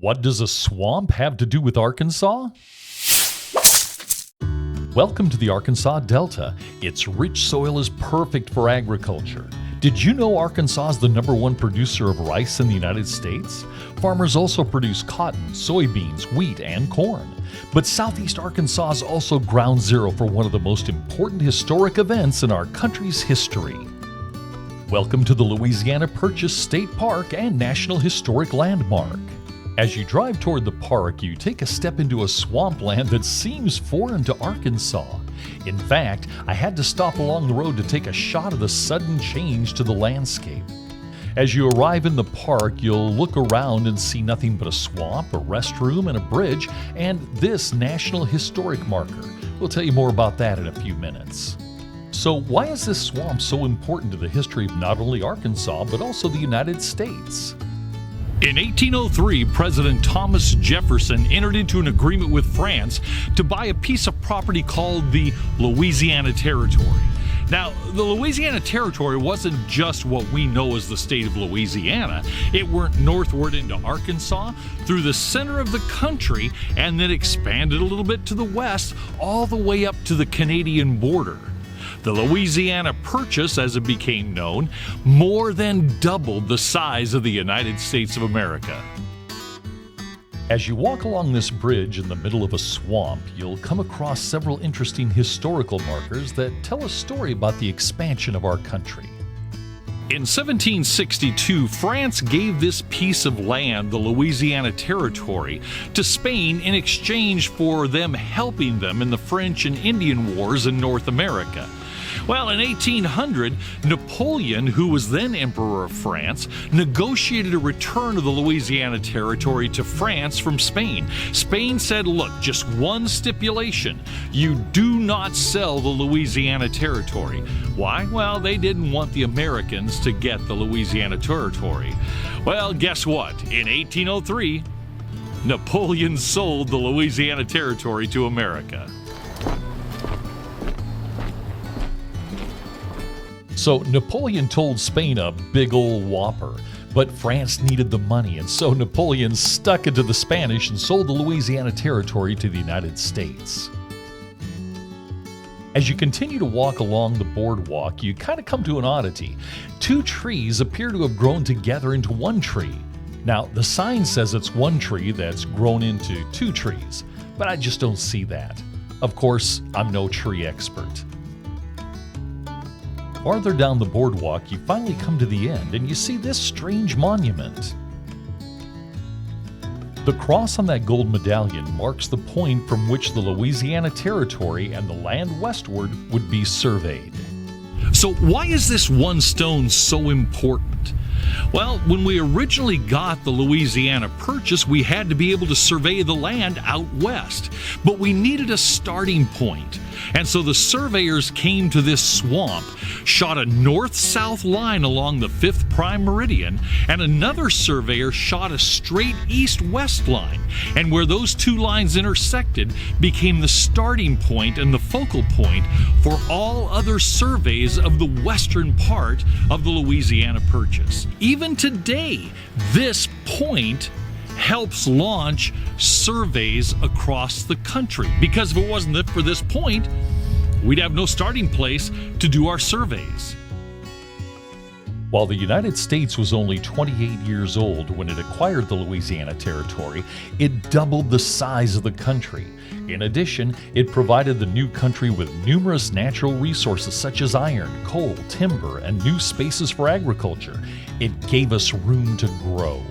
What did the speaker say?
What does a swamp have to do with Arkansas? Welcome to the Arkansas Delta. Its rich soil is perfect for agriculture. Did you know Arkansas is the #1 producer of rice in the United States? Farmers also produce cotton, soybeans, wheat, and corn. But Southeast Arkansas is also ground zero for one of the most important historic events in our country's history. Welcome to the Louisiana Purchase State Park and National Historic Landmark. As you drive toward the park, you take a step into a swampland that seems foreign to Arkansas. In fact, I had to stop along the road to take a shot of the sudden change to the landscape. As you arrive in the park, you'll look around and see nothing but a swamp, a restroom, and a bridge, and this National Historic Marker. We'll tell you more about that in a few minutes. So why is this swamp so important to the history of not only Arkansas, but also the United States? In 1803, President Thomas Jefferson entered into an agreement with France to buy a piece of property called the Louisiana Territory. Now, the Louisiana Territory wasn't just what we know as the state of Louisiana. It went northward into Arkansas, through the center of the country, and then expanded a little bit to the west, all the way up to the Canadian border. The Louisiana Purchase, as it became known, more than doubled the size of the United States of America. As you walk along this bridge in the middle of a swamp, you'll come across several interesting historical markers that tell a story about the expansion of our country. In 1762, France gave this piece of land, the Louisiana Territory, to Spain in exchange for them helping them in the French and Indian Wars in North America. Well, in 1800, Napoleon, who was then Emperor of France, negotiated a return of the Louisiana Territory to France from Spain. Spain said, look, just one stipulation. You do not sell the Louisiana Territory. Why? Well, they didn't want the Americans to get the Louisiana Territory. Well, guess what? In 1803, Napoleon sold the Louisiana Territory to America. So Napoleon told Spain a big old whopper, but France needed the money, and so Napoleon stuck it to the Spanish and sold the Louisiana Territory to the United States. As you continue to walk along the boardwalk, you kind of come to an oddity. Two trees appear to have grown together into one tree. Now, the sign says it's one tree that's grown into two trees, but I just don't see that. Of course, I'm no tree expert. Farther down the boardwalk, you finally come to the end and you see this strange monument. The cross on that gold medallion marks the point from which the Louisiana Territory and the land westward would be surveyed. So why is this one stone so important? Well, when we originally got the Louisiana Purchase, we had to be able to survey the land out west, but we needed a starting point. And so the surveyors came to this swamp, shot a north-south line along the 5th prime meridian, and another surveyor shot a straight east-west line. And where those two lines intersected became the starting point and the focal point for all other surveys of the western part of the Louisiana Purchase. Even today, this point helps launch surveys across the country, because if it wasn't for this point, we'd have no starting place to do our surveys. While the United States was only 28 years old when it acquired the Louisiana Territory, it doubled the size of the country. In addition, it provided the new country with numerous natural resources such as iron, coal, timber, and new spaces for agriculture. It gave us room to grow.